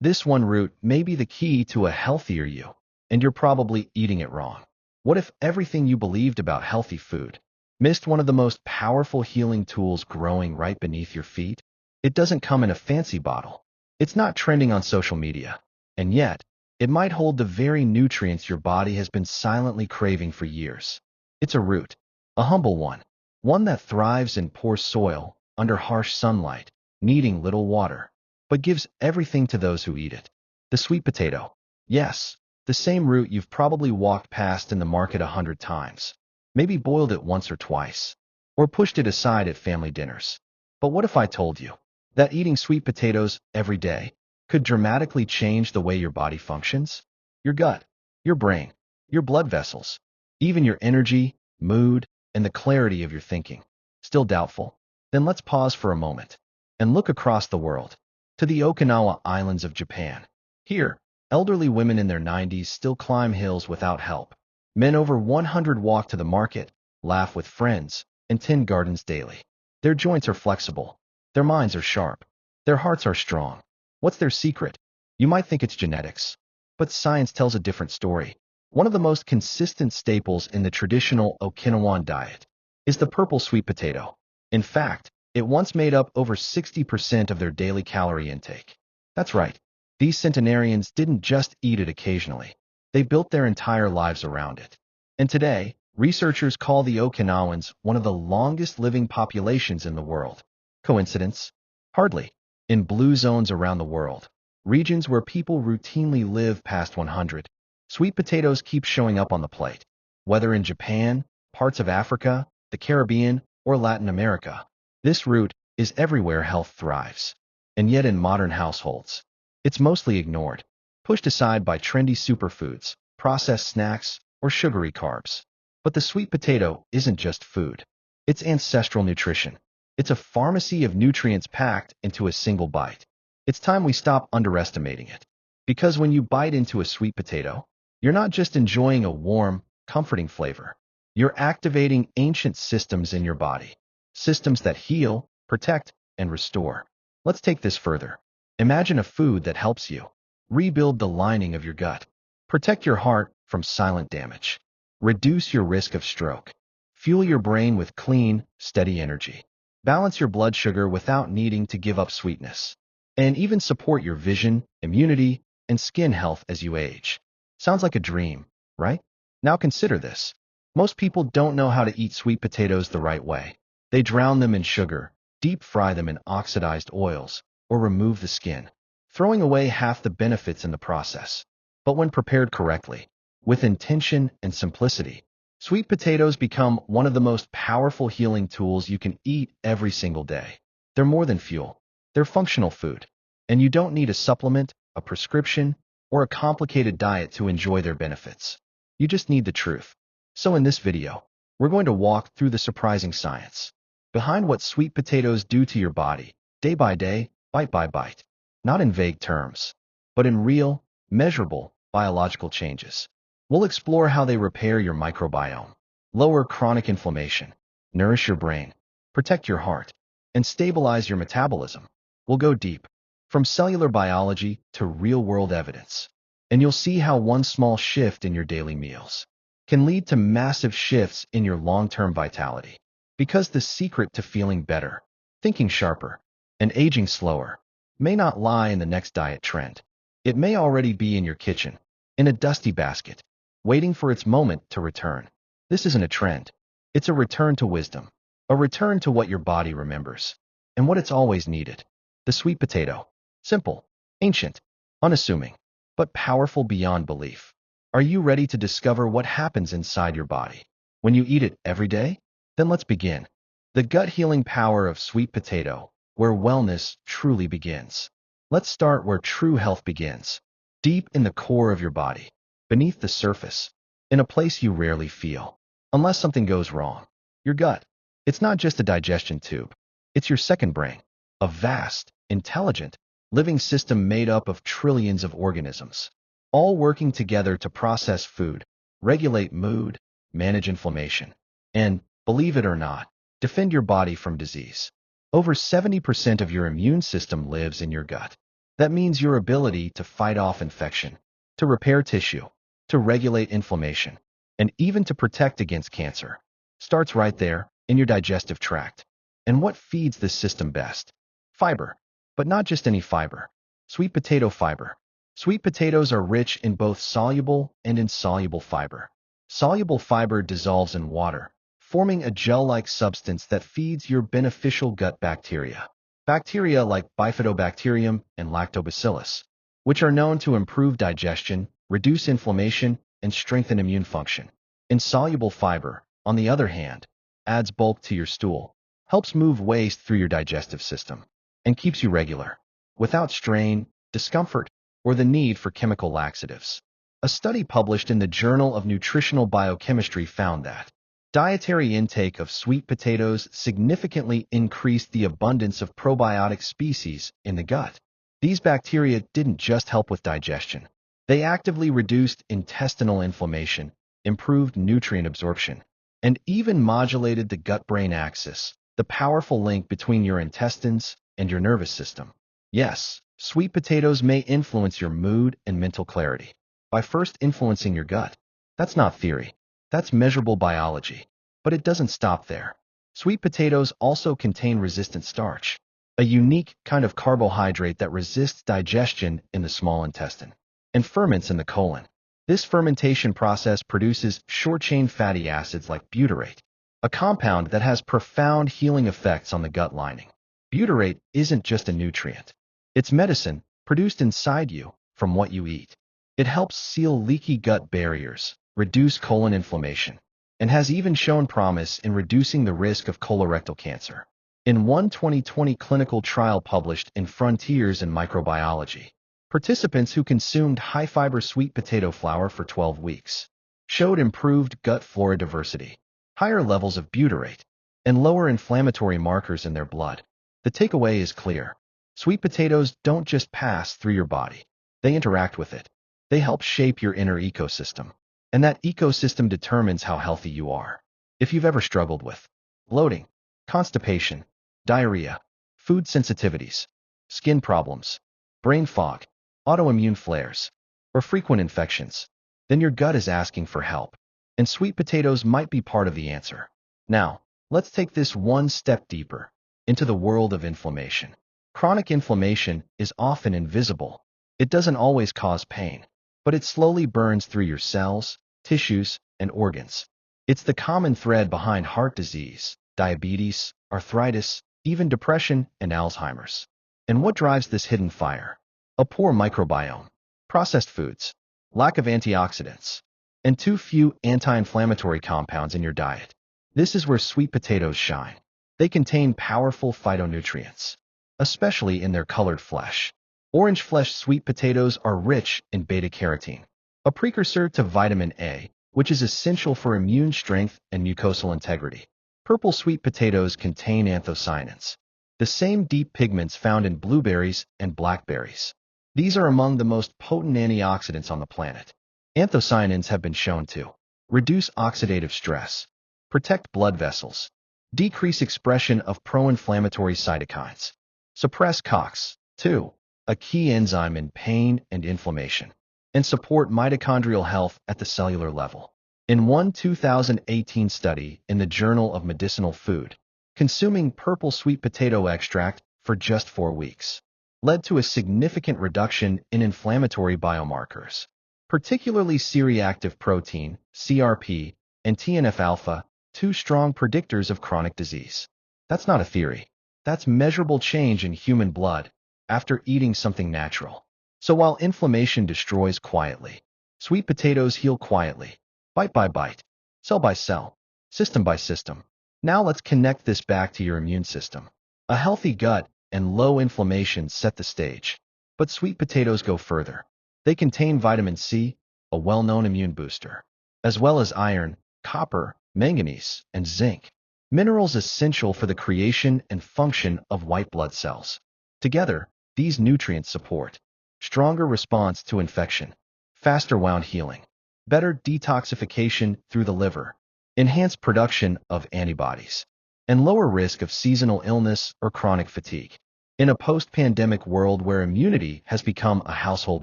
This one root may be the key to a healthier you, and you're probably eating it wrong. What if everything you believed about healthy food missed one of the most powerful healing tools growing right beneath your feet? It doesn't come in a fancy bottle. It's not trending on social media. And yet, it might hold the very nutrients your body has been silently craving for years. It's a root, a humble one that thrives in poor soil, under harsh sunlight, needing little water, but gives everything to those who eat it. The sweet potato. Yes, the same root you've probably walked past in the market 100 times, maybe boiled it once or twice, or pushed it aside at family dinners. But what if I told you that eating sweet potatoes every day could dramatically change the way your body functions? Your gut, your brain, your blood vessels, even your energy, mood, and the clarity of your thinking. Still doubtful? Then let's pause for a moment and look across the world to the Okinawa Islands of Japan. Here, elderly women in their 90s still climb hills without help. Men over 100 walk to the market, laugh with friends, and tend gardens daily. Their joints are flexible. Their minds are sharp. Their hearts are strong. What's their secret? You might think it's genetics, but science tells a different story. One of the most consistent staples in the traditional Okinawan diet is the purple sweet potato. In fact, it once made up over 60% of their daily calorie intake. That's right. These centenarians didn't just eat it occasionally. They built their entire lives around it. And today, researchers call the Okinawans one of the longest living populations in the world. Coincidence? Hardly. In blue zones around the world, regions where people routinely live past 100, sweet potatoes keep showing up on the plate. Whether in Japan, parts of Africa, the Caribbean, or Latin America, this root is everywhere health thrives. And yet in modern households, it's mostly ignored, pushed aside by trendy superfoods, processed snacks, or sugary carbs. But the sweet potato isn't just food. It's ancestral nutrition. It's a pharmacy of nutrients packed into a single bite. It's time we stop underestimating it. Because when you bite into a sweet potato, you're not just enjoying a warm, comforting flavor. You're activating ancient systems in your body. Systems that heal, protect, and restore. Let's take this further. Imagine a food that helps you rebuild the lining of your gut, protect your heart from silent damage, reduce your risk of stroke, fuel your brain with clean, steady energy, balance your blood sugar without needing to give up sweetness, and even support your vision, immunity, and skin health as you age. Sounds like a dream, right? Now consider this. Most people don't know how to eat sweet potatoes the right way. They drown them in sugar, deep fry them in oxidized oils, or remove the skin, throwing away half the benefits in the process. But when prepared correctly, with intention and simplicity, sweet potatoes become one of the most powerful healing tools you can eat every single day. They're more than fuel. They're functional food. And you don't need a supplement, a prescription, or a complicated diet to enjoy their benefits. You just need the truth. So in this video, we're going to walk through the surprising science behind what sweet potatoes do to your body, day by day, bite by bite. Not in vague terms, but in real, measurable, biological changes. We'll explore how they repair your microbiome, lower chronic inflammation, nourish your brain, protect your heart, and stabilize your metabolism. We'll go deep, from cellular biology to real-world evidence. And you'll see how one small shift in your daily meals can lead to massive shifts in your long-term vitality. Because the secret to feeling better, thinking sharper, and aging slower may not lie in the next diet trend. It may already be in your kitchen, in a dusty basket, waiting for its moment to return. This isn't a trend. It's a return to wisdom, a return to what your body remembers, and what it's always needed. The sweet potato. Simple, ancient, unassuming, but powerful beyond belief. Are you ready to discover what happens inside your body when you eat it every day? Then let's begin. The gut-healing power of sweet potato, where wellness truly begins. Let's start where true health begins. Deep in the core of your body, beneath the surface, in a place you rarely feel, unless something goes wrong. Your gut. It's not just a digestion tube. It's your second brain, a vast, intelligent, living system made up of trillions of organisms, all working together to process food, regulate mood, manage inflammation, and, believe it or not, defend your body from disease. Over 70% of your immune system lives in your gut. That means your ability to fight off infection, to repair tissue, to regulate inflammation, and even to protect against cancer starts right there in your digestive tract. And what feeds this system best? Fiber, but not just any fiber. Sweet potato fiber. Sweet potatoes are rich in both soluble and insoluble fiber. Soluble fiber dissolves in water, forming a gel-like substance that feeds your beneficial gut bacteria. Bacteria like Bifidobacterium and Lactobacillus, which are known to improve digestion, reduce inflammation, and strengthen immune function. Insoluble fiber, on the other hand, adds bulk to your stool, helps move waste through your digestive system, and keeps you regular, without strain, discomfort, or the need for chemical laxatives. A study published in the Journal of Nutritional Biochemistry found that dietary intake of sweet potatoes significantly increased the abundance of probiotic species in the gut. These bacteria didn't just help with digestion. They actively reduced intestinal inflammation, improved nutrient absorption, and even modulated the gut-brain axis, the powerful link between your intestines and your nervous system. Yes, sweet potatoes may influence your mood and mental clarity by first influencing your gut. That's not theory. That's measurable biology. But it doesn't stop there. Sweet potatoes also contain resistant starch, a unique kind of carbohydrate that resists digestion in the small intestine and ferments in the colon. This fermentation process produces short-chain fatty acids like butyrate, a compound that has profound healing effects on the gut lining. Butyrate isn't just a nutrient. It's medicine produced inside you from what you eat. It helps seal leaky gut barriers, reduce colon inflammation, and has even shown promise in reducing the risk of colorectal cancer. In one 2020 clinical trial published in Frontiers in Microbiology, participants who consumed high-fiber sweet potato flour for 12 weeks showed improved gut flora diversity, higher levels of butyrate, and lower inflammatory markers in their blood. The takeaway is clear. Sweet potatoes don't just pass through your body. They interact with it. They help shape your inner ecosystem. And that ecosystem determines how healthy you are. If you've ever struggled with bloating, constipation, diarrhea, food sensitivities, skin problems, brain fog, autoimmune flares, or frequent infections, then your gut is asking for help, and sweet potatoes might be part of the answer. Now, let's take this one step deeper into the world of inflammation. Chronic inflammation is often invisible. It doesn't always cause pain, but it slowly burns through your cells, tissues, and organs. It's the common thread behind heart disease, diabetes, arthritis, even depression and Alzheimer's. And what drives this hidden fire? A poor microbiome, processed foods, lack of antioxidants, and too few anti-inflammatory compounds in your diet. This is where sweet potatoes shine. They contain powerful phytonutrients, especially in their colored flesh. Orange flesh sweet potatoes are rich in beta-carotene, a precursor to vitamin A, which is essential for immune strength and mucosal integrity. Purple sweet potatoes contain anthocyanins, the same deep pigments found in blueberries and blackberries. These are among the most potent antioxidants on the planet. Anthocyanins have been shown to reduce oxidative stress, protect blood vessels, decrease expression of pro-inflammatory cytokines, suppress COX-2, a key enzyme in pain and inflammation, and support mitochondrial health at the cellular level. In one 2018 study in the Journal of Medicinal Food, consuming purple sweet potato extract for just 4 weeks led to a significant reduction in inflammatory biomarkers, particularly C-reactive protein, CRP, and TNF-alpha, two strong predictors of chronic disease. That's not a theory. That's measurable change in human blood after eating something natural. So while inflammation destroys quietly, sweet potatoes heal quietly, bite by bite, cell by cell, system by system. Now let's connect this back to your immune system. A healthy gut and low inflammation set the stage. But sweet potatoes go further. They contain vitamin C, a well-known immune booster, as well as iron, copper, manganese, and zinc, minerals essential for the creation and function of white blood cells. Together, these nutrients support stronger response to infection, faster wound healing, better detoxification through the liver, enhanced production of antibodies, and lower risk of seasonal illness or chronic fatigue. In a post-pandemic world where immunity has become a household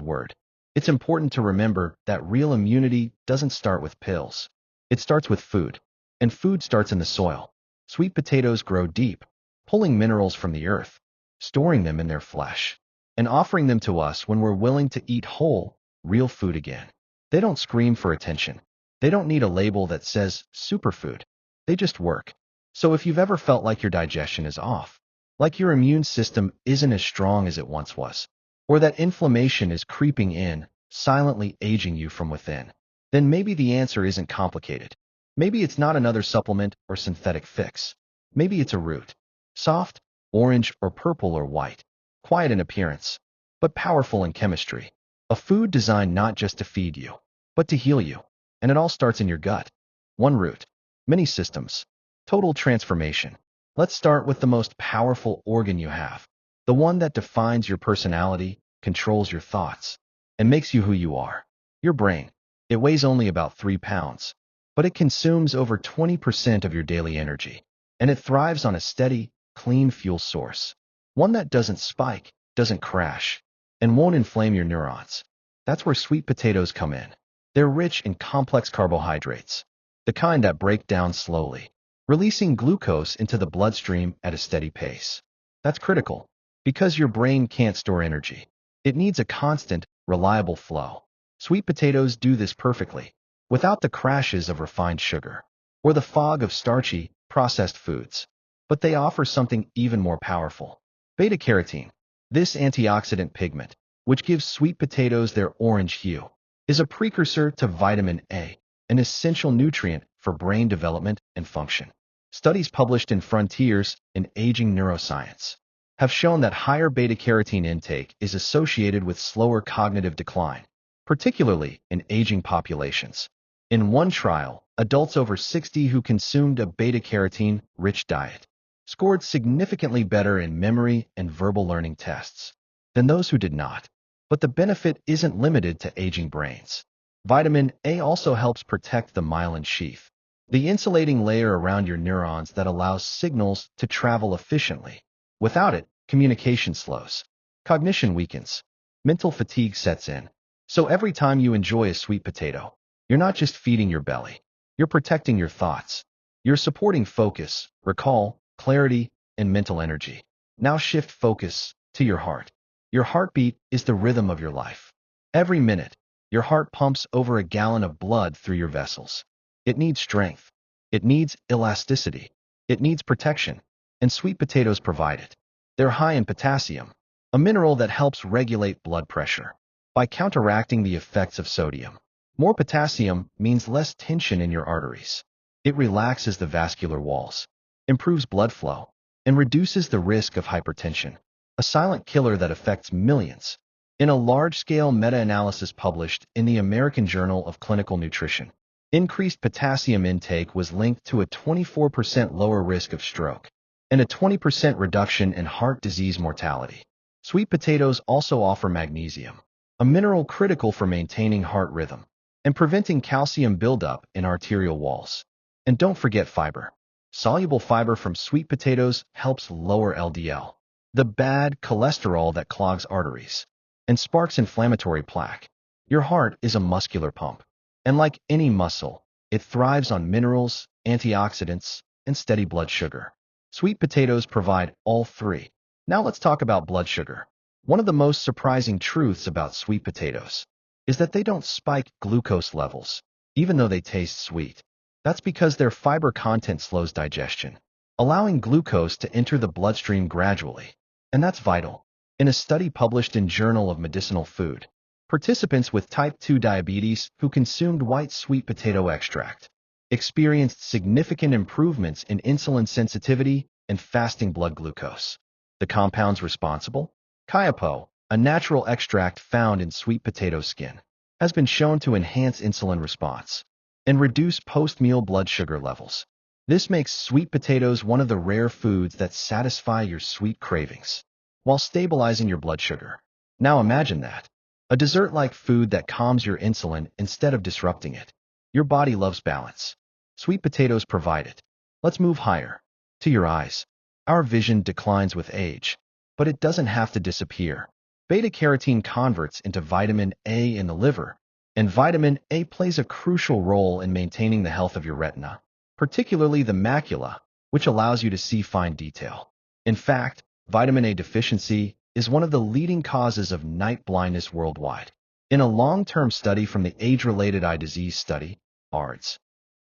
word, it's important to remember that real immunity doesn't start with pills. It starts with food, and food starts in the soil. Sweet potatoes grow deep, pulling minerals from the earth, storing them in their flesh, and offering them to us when we're willing to eat whole, real food again. They don't scream for attention. They don't need a label that says superfood. They just work. So if you've ever felt like your digestion is off, like your immune system isn't as strong as it once was, or that inflammation is creeping in, silently aging you from within, then maybe the answer isn't complicated. Maybe it's not another supplement or synthetic fix. Maybe it's a root. Soft, orange or purple or white. Quiet in appearance, but powerful in chemistry. A food designed not just to feed you, but to heal you. And it all starts in your gut. One root, many systems, total transformation. Let's start with the most powerful organ you have, the one that defines your personality, controls your thoughts, and makes you who you are. Your brain. It weighs only about 3 pounds, but it consumes over 20% of your daily energy, and it thrives on a steady, clean fuel source, one that doesn't spike, doesn't crash, and won't inflame your neurons. That's where sweet potatoes come in. They're rich in complex carbohydrates, the kind that break down slowly, releasing glucose into the bloodstream at a steady pace. That's critical, because your brain can't store energy. It needs a constant, reliable flow. Sweet potatoes do this perfectly, without the crashes of refined sugar, or the fog of starchy, processed foods. But they offer something even more powerful. Beta-carotene. This antioxidant pigment, which gives sweet potatoes their orange hue, is a precursor to vitamin A, an essential nutrient for brain development and function. Studies published in Frontiers in Aging Neuroscience have shown that higher beta-carotene intake is associated with slower cognitive decline, particularly in aging populations. In one trial, adults over 60 who consumed a beta-carotene-rich diet scored significantly better in memory and verbal learning tests than those who did not. But the benefit isn't limited to aging brains. Vitamin A also helps protect the myelin sheath, the insulating layer around your neurons that allows signals to travel efficiently. Without it, communication slows, cognition weakens, mental fatigue sets in. So every time you enjoy a sweet potato, you're not just feeding your belly, you're protecting your thoughts. You're supporting focus, recall, clarity, and mental energy. Now shift focus to your heart. Your heartbeat is the rhythm of your life. Every minute, your heart pumps over a gallon of blood through your vessels. It needs strength. It needs elasticity. It needs protection. And sweet potatoes provide it. They're high in potassium, a mineral that helps regulate blood pressure by counteracting the effects of sodium. More potassium means less tension in your arteries. It relaxes the vascular walls, improves blood flow, and reduces the risk of hypertension, a silent killer that affects millions. In a large-scale meta-analysis published in the American Journal of Clinical Nutrition, increased potassium intake was linked to a 24% lower risk of stroke and a 20% reduction in heart disease mortality. Sweet potatoes also offer magnesium, a mineral critical for maintaining heart rhythm and preventing calcium buildup in arterial walls. And don't forget fiber. Soluble fiber from sweet potatoes helps lower LDL, the bad cholesterol that clogs arteries and sparks inflammatory plaque. Your heart is a muscular pump, and like any muscle, it thrives on minerals, antioxidants, and steady blood sugar. Sweet potatoes provide all three. Now let's talk about blood sugar. One of the most surprising truths about sweet potatoes is that they don't spike glucose levels, even though they taste sweet. That's because their fiber content slows digestion, allowing glucose to enter the bloodstream gradually. And that's vital. In a study published in Journal of Medicinal Food, participants with type 2 diabetes who consumed white sweet potato extract experienced significant improvements in insulin sensitivity and fasting blood glucose. The compounds responsible? Kaipo, a natural extract found in sweet potato skin, has been shown to enhance insulin response and reduce post-meal blood sugar levels. This makes sweet potatoes one of the rare foods that satisfy your sweet cravings while stabilizing your blood sugar. Now imagine that. A dessert-like food that calms your insulin instead of disrupting it. Your body loves balance. Sweet potatoes provide it. Let's move higher. To your eyes. Our vision declines with age. but it doesn't have to disappear. Beta-carotene converts into vitamin A in the liver, and vitamin A plays a crucial role in maintaining the health of your retina, particularly the macula, which allows you to see fine detail. In fact, vitamin A deficiency is one of the leading causes of night blindness worldwide. In a long-term study from the Age-Related Eye Disease Study, ARDS,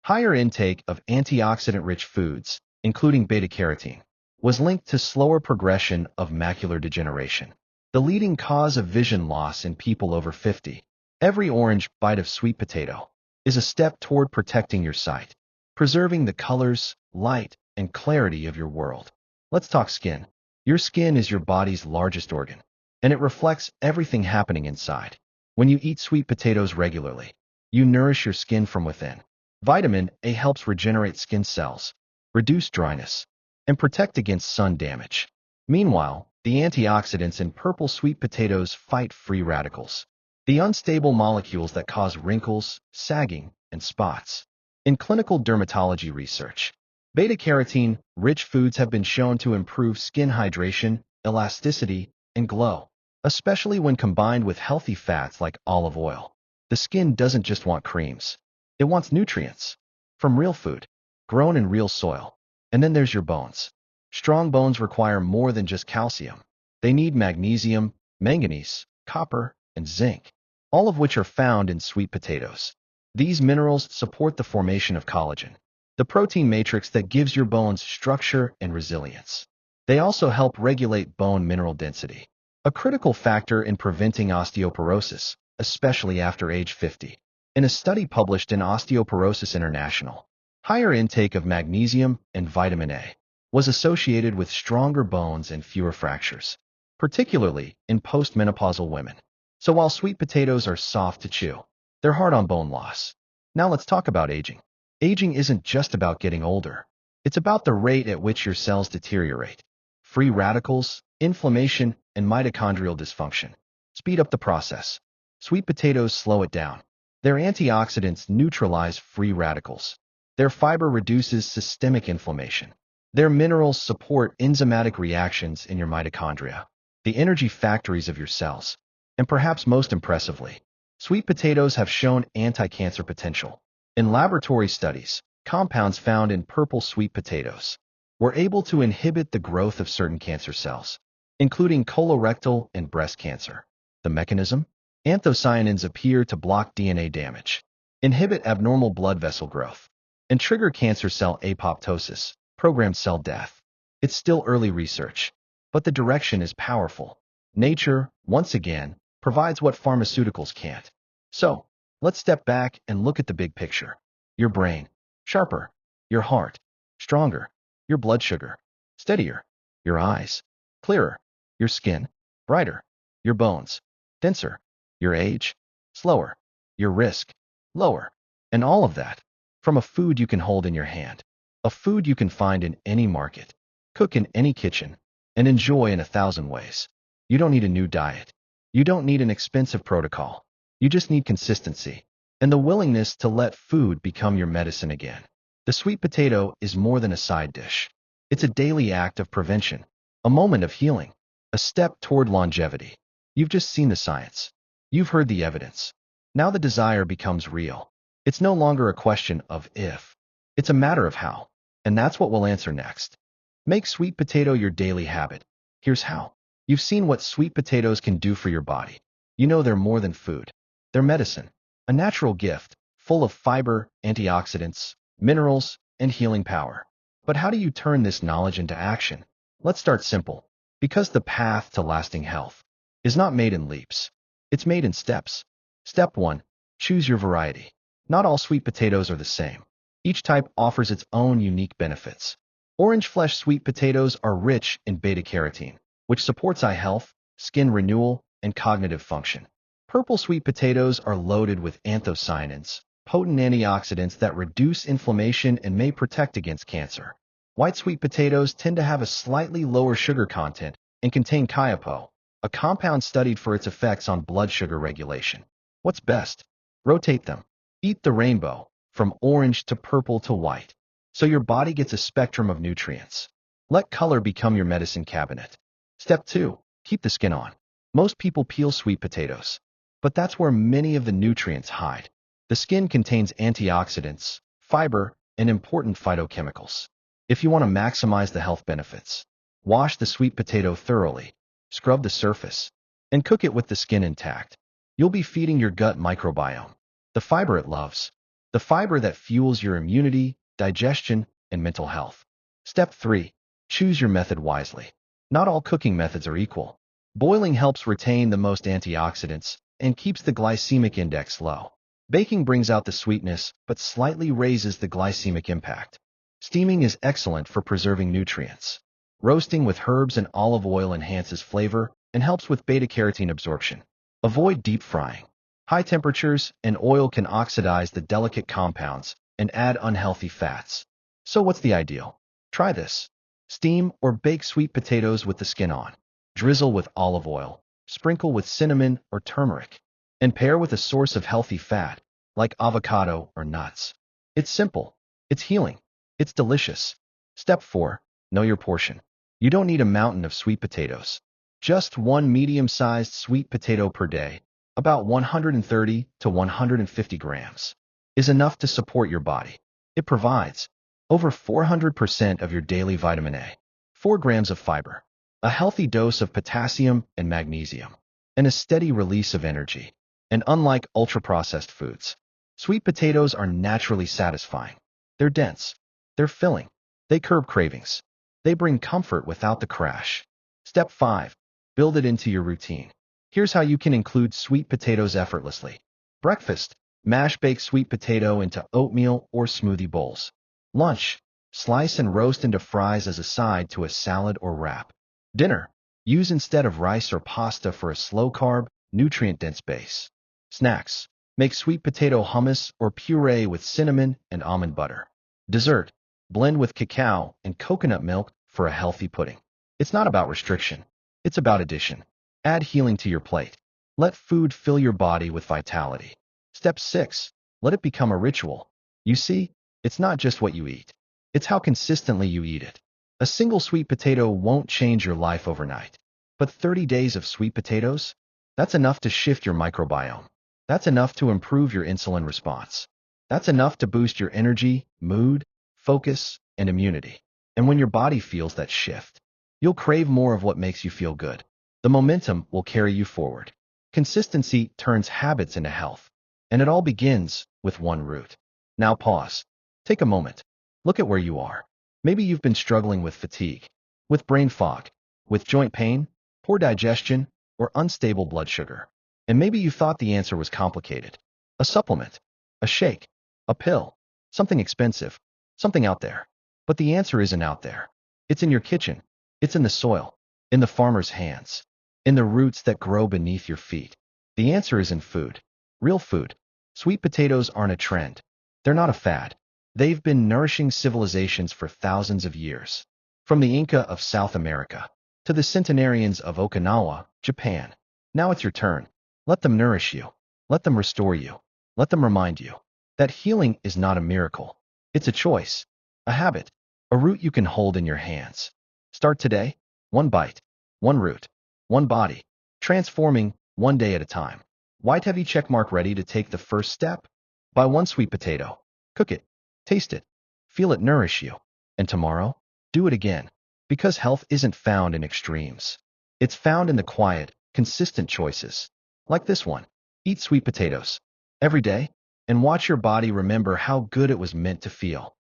higher intake of antioxidant-rich foods, including beta-carotene, was linked to slower progression of macular degeneration, the leading cause of vision loss in people over 50. Every orange bite of sweet potato is a step toward protecting your sight, preserving the colors, light, and clarity of your world. Let's talk skin. Your skin is your body's largest organ, and it reflects everything happening inside. When you eat sweet potatoes regularly, you nourish your skin from within. Vitamin A helps regenerate skin cells, reduce dryness, and protect against sun damage. Meanwhile, the antioxidants in purple sweet potatoes fight free radicals, the unstable molecules that cause wrinkles, sagging, and spots. In clinical dermatology research, beta-carotene-rich foods have been shown to improve skin hydration, elasticity, and glow, especially when combined with healthy fats like olive oil. The skin doesn't just want creams. It wants nutrients from real food, grown in real soil. And then there's your bones. Strong bones require more than just calcium. They need magnesium, manganese, copper, and zinc, all of which are found in sweet potatoes. These minerals support the formation of collagen, the protein matrix that gives your bones structure and resilience. They also help regulate bone mineral density, a critical factor in preventing osteoporosis, especially after age 50. In a study published in Osteoporosis International, higher intake of magnesium and vitamin A was associated with stronger bones and fewer fractures, particularly in postmenopausal women. So while sweet potatoes are soft to chew, they're hard on bone loss. Now let's talk about aging. Aging isn't just about getting older. It's about the rate at which your cells deteriorate. Free radicals, inflammation, and mitochondrial dysfunction speed up the process. Sweet potatoes slow it down. Their antioxidants neutralize free radicals. Their fiber reduces systemic inflammation. Their minerals support enzymatic reactions in your mitochondria, the energy factories of your cells. And perhaps most impressively, sweet potatoes have shown anti-cancer potential. In laboratory studies, compounds found in purple sweet potatoes were able to inhibit the growth of certain cancer cells, including colorectal and breast cancer. The mechanism? Anthocyanins appear to block DNA damage, inhibit abnormal blood vessel growth, and trigger cancer cell apoptosis, programmed cell death. It's still early research, but the direction is powerful. Nature, once again, provides what pharmaceuticals can't. So, let's step back and look at the big picture. Your brain, sharper. Your heart, stronger. Your blood sugar, steadier. Your eyes, clearer. Your skin, brighter. Your bones, denser. Your age, slower. Your risk, lower. And all of that from a food you can hold in your hand. A food you can find in any market, cook in any kitchen, and enjoy in 1,000 ways. You don't need a new diet. You don't need an expensive protocol. You just need consistency and the willingness to let food become your medicine again. The sweet potato is more than a side dish. It's a daily act of prevention, a moment of healing, a step toward longevity. You've just seen the science. You've heard the evidence. Now the desire becomes real. It's no longer a question of if. It's a matter of how. And that's what we'll answer next. Make sweet potato your daily habit. Here's how. You've seen what sweet potatoes can do for your body. You know they're more than food. They're medicine, a natural gift, full of fiber, antioxidants, minerals, and healing power. But how do you turn this knowledge into action? Let's start simple, because the path to lasting health is not made in leaps. It's made in steps. Step 1. Choose your variety. Not all sweet potatoes are the same. Each type offers its own unique benefits. Orange flesh sweet potatoes are rich in beta-carotene, which supports eye health, skin renewal, and cognitive function. Purple sweet potatoes are loaded with anthocyanins, potent antioxidants that reduce inflammation and may protect against cancer. White sweet potatoes tend to have a slightly lower sugar content and contain caipo, a compound studied for its effects on blood sugar regulation. What's best? Rotate them. Eat the rainbow, from orange to purple to white, so your body gets a spectrum of nutrients. Let color become your medicine cabinet. Step 2. Keep the skin on. Most people peel sweet potatoes, but that's where many of the nutrients hide. The skin contains antioxidants, fiber, and important phytochemicals. If you want to maximize the health benefits, wash the sweet potato thoroughly, scrub the surface, and cook it with the skin intact. You'll be feeding your gut microbiome the fiber it loves, the fiber that fuels your immunity, digestion, and mental health. Step 3. Choose your method wisely. Not all cooking methods are equal. Boiling helps retain the most antioxidants and keeps the glycemic index low. Baking brings out the sweetness but slightly raises the glycemic impact. Steaming is excellent for preserving nutrients. Roasting with herbs and olive oil enhances flavor and helps with beta-carotene absorption. Avoid deep frying. High temperatures and oil can oxidize the delicate compounds and add unhealthy fats. So what's the ideal? Try this. Steam or bake sweet potatoes with the skin on. Drizzle with olive oil. Sprinkle with cinnamon or turmeric. And pair with a source of healthy fat, like avocado or nuts. It's simple. It's healing. It's delicious. Step 4. Know your portion. You don't need a mountain of sweet potatoes. Just one medium-sized sweet potato per day, about 130 to 150 grams, is enough to support your body. It provides over 400% of your daily vitamin A, 4 grams of fiber, a healthy dose of potassium and magnesium, and a steady release of energy. And unlike ultra-processed foods, sweet potatoes are naturally satisfying. They're dense. They're filling. They curb cravings. They bring comfort without the crash. Step 5. Build it into your routine. Here's how you can include sweet potatoes effortlessly. Breakfast. Mash baked sweet potato into oatmeal or smoothie bowls. Lunch. Slice and roast into fries as a side to a salad or wrap. Dinner. Use instead of rice or pasta for a slow-carb, nutrient-dense base. Snacks. Make sweet potato hummus or puree with cinnamon and almond butter. Dessert. Blend with cacao and coconut milk for a healthy pudding. It's not about restriction. It's about addition. Add healing to your plate. Let food fill your body with vitality. Step 6. Let it become a ritual. You see, it's not just what you eat. It's how consistently you eat it. A single sweet potato won't change your life overnight. But 30 days of sweet potatoes? That's enough to shift your microbiome. That's enough to improve your insulin response. That's enough to boost your energy, mood, focus, and immunity. And when your body feels that shift, you'll crave more of what makes you feel good. The momentum will carry you forward. Consistency turns habits into health. And it all begins with one root. Now pause. Take a moment. Look at where you are. Maybe you've been struggling with fatigue, with brain fog, with joint pain, poor digestion, or unstable blood sugar. And maybe you thought the answer was complicated. A supplement, a shake, a pill, something expensive, something out there. But the answer isn't out there. It's in your kitchen. It's in the soil, in the farmer's hands, in the roots that grow beneath your feet. The answer is in food. Real food. Sweet potatoes aren't a trend. They're not a fad. They've been nourishing civilizations for thousands of years. From the Inca of South America to the centenarians of Okinawa, Japan. Now it's your turn. Let them nourish you. Let them restore you. Let them remind you that healing is not a miracle. It's a choice, a habit, a root you can hold in your hands. Start today, one bite, one root, one body, transforming one day at a time. White heavy checkmark ready to take the first step? Buy one sweet potato. Cook it. Taste it. Feel it nourish you. And tomorrow, do it again. Because health isn't found in extremes. It's found in the quiet, consistent choices. Like this one. Eat sweet potatoes every day and watch your body remember how good it was meant to feel.